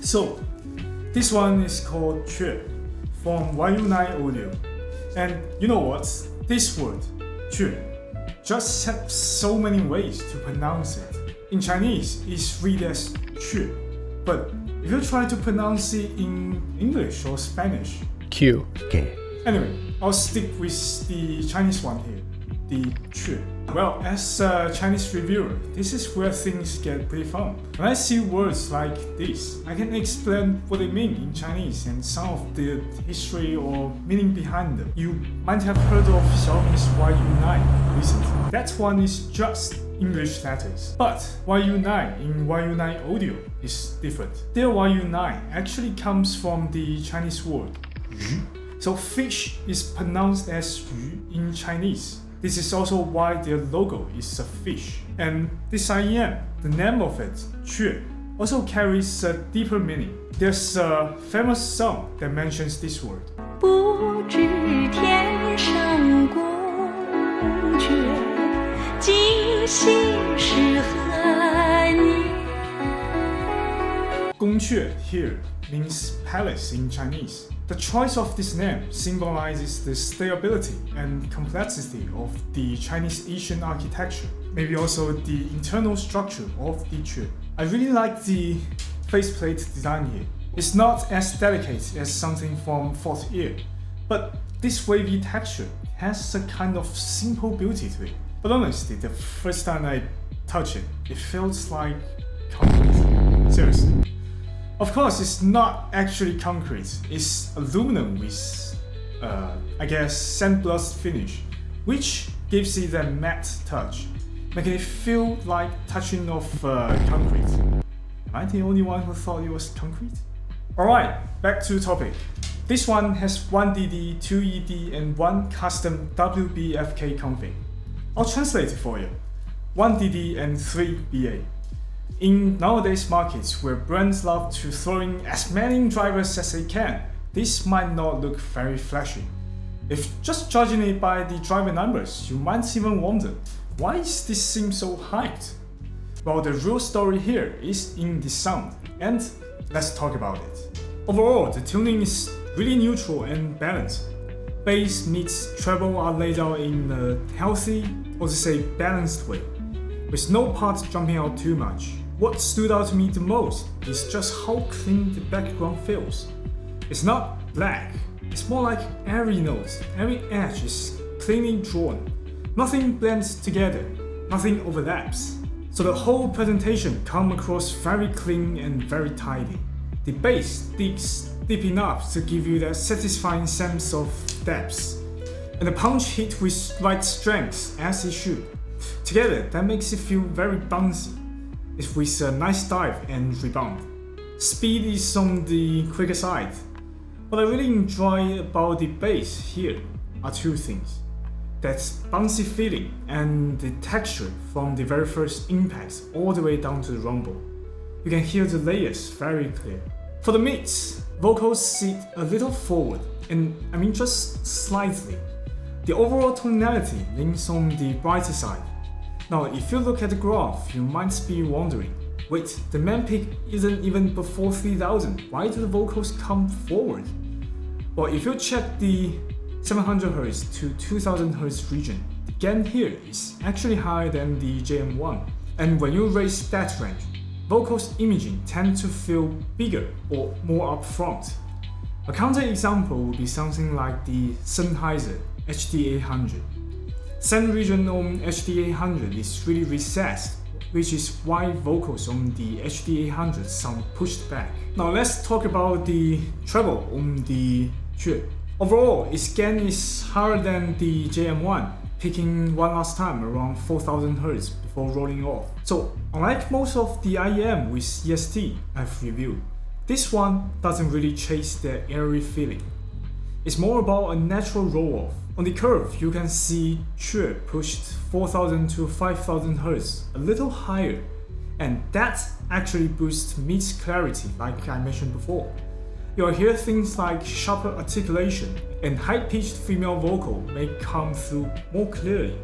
So, this one is called 雀 from YU9 Audio. And you know what? This word, 雀, just has so many ways to pronounce it. In Chinese, it's read as 雀, but if you try to pronounce it in English or Spanish, Q. Okay. Anyway, I'll stick with the Chinese one here, the 雀. Well, as a Chinese reviewer, this is where things get pretty fun. When I see words like this, I can explain what they mean in Chinese and some of the history or meaning behind them. You might have heard of Xiaomi's YU9 recently. That one is just English letters. But YU9 in YU9 Audio is different. Their YU9 actually comes from the Chinese word 鱼. So fish is pronounced as 鱼 in Chinese. This is also why their logo is a fish. And this IEM, the name of it, 雀, also carries a deeper meaning. There's a famous song that mentions this word. 不知天上宫阙，今夕是何年？ 宫阙 here means palace in Chinese. The choice of this name symbolizes the stability and complexity of the Chinese Asian architecture, maybe also the internal structure of the 雀. I really like the faceplate design here. It's not as delicate as something from Fort Ear, but this wavy texture has a kind of simple beauty to it. But honestly, the first time I touch it, it feels like concrete. Seriously. Of course, it's not actually concrete, it's aluminum with, I guess, sandblast finish, which gives it a matte touch, making it feel like touching of concrete. Am I the only one who thought it was concrete? Alright, back to the topic. This one has 1 DD, 2 ED, and 1 custom WBFK config. I'll translate it for you. 1 DD and 3 BA. In nowadays markets where brands love to throw in as many drivers as they can, this might not look very flashy. If just judging it by the driver numbers, you might even wonder, why is this seem so hyped? Well, the real story here is in the sound, and let's talk about it. Overall, the tuning is really neutral and balanced. Bass meets treble are laid out in a healthy, or to say balanced way, with no parts jumping out too much. What stood out to me the most is just how clean the background feels. It's not black, it's more like airy notes. Every edge is cleanly drawn. Nothing blends together, nothing overlaps. So the whole presentation comes across very clean and very tidy. The bass digs deep enough to give you that satisfying sense of depth, and the punch hit with right strength as it should. Together, that makes it feel very bouncy. It's with a nice dive and rebound. Speed is on the quicker side. What I really enjoy about the bass here are two things. That bouncy feeling and the texture from the very first impact all the way down to the rumble. You can hear the layers very clear. For the mids, vocals sit a little forward, and I mean just slightly. The overall tonality leans on the brighter side. Now, if you look at the graph, you might be wondering, wait, the main peak isn't even before 3000, why do the vocals come forward? Well, if you check the 700Hz to 2000Hz region, the gain here is actually higher than the JM1. And when you raise that range, vocals imaging tend to feel bigger or more upfront. A counterexample would be something like the Sennheiser HD800. Send region on HD800 is really recessed, which is why vocals on the HD800 sound pushed back. Now let's talk about the treble on the 雀. Overall, its gain is higher than the JM1, peaking one last time around 4000 Hz before rolling off. So unlike most of the IEM with EST I've reviewed, this one doesn't really chase that airy feeling. It's more about a natural roll-off. On the curve, you can see 雀 pushed 4000 to 5000 Hz, a little higher, and that actually boosts mid's clarity like I mentioned before. You'll hear things like sharper articulation and high-pitched female vocal may come through more clearly.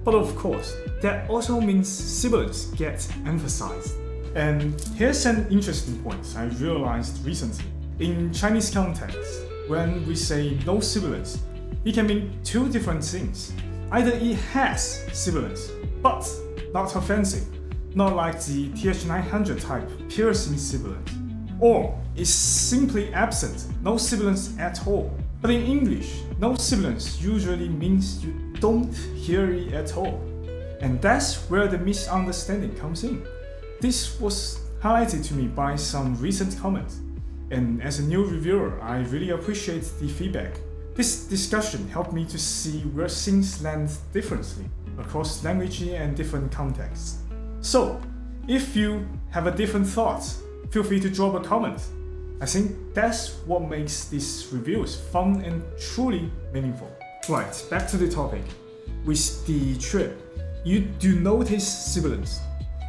But of course, that also means sibilance gets emphasized. And here's an interesting point I realized recently. In Chinese context, when we say no sibilance, it can mean two different things. Either it has sibilance, but not offensive, not like the TH900 type piercing sibilance, or it's simply absent, no sibilance at all. But in English, no sibilance usually means you don't hear it at all. And that's where the misunderstanding comes in. This was highlighted to me by some recent comments, and as a new reviewer, I really appreciate the feedback. This discussion helped me to see where things land differently across language and different contexts. So, if you have a different thought, feel free to drop a comment. I think that's what makes these reviews fun and truly meaningful. Right, back to the topic. With the trip, you do notice sibilance.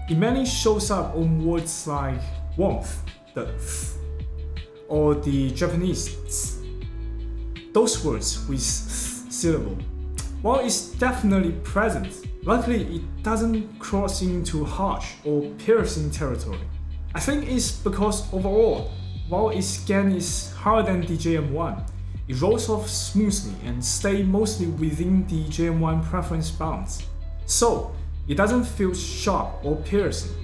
It mainly shows up on words like warmth, the th, or the Japanese ts. Those words with th syllable. While it's definitely present, luckily it doesn't cross into harsh or piercing territory. I think it's because overall, while its scan is harder than the JM1, it rolls off smoothly and stays mostly within the JM1 preference bounds. So, it doesn't feel sharp or piercing.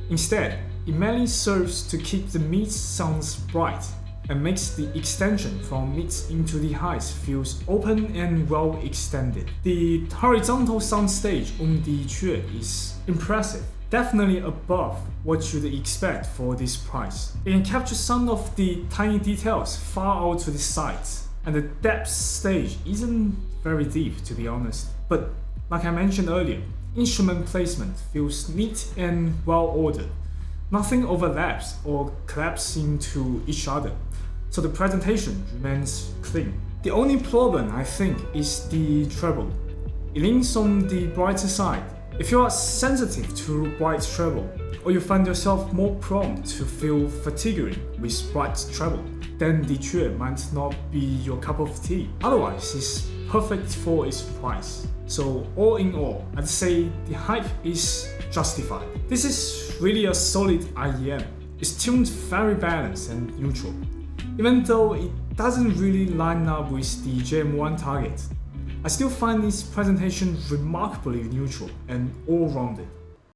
Instead, it mainly serves to keep the mid sounds bright and makes the extension from mid into the highs feels open and well extended. The horizontal sound stage on the Jue is impressive, definitely above what you'd expect for this price. It can capture some of the tiny details far out to the sides, and the depth stage isn't very deep to be honest. But like I mentioned earlier, instrument placement feels neat and well ordered. Nothing overlaps or collapses into each other, so the presentation remains clean. The only problem I think is the treble. It leans on the brighter side. If you are sensitive to bright treble, or you find yourself more prone to feel fatiguing with bright treble, then the Jue might not be your cup of tea. Otherwise, it's perfect for its price. So all in all, I'd say the hype is justified. This is really a solid IEM. It's tuned very balanced and neutral. Even though it doesn't really line up with the JM1 target, I still find this presentation remarkably neutral and all-rounded.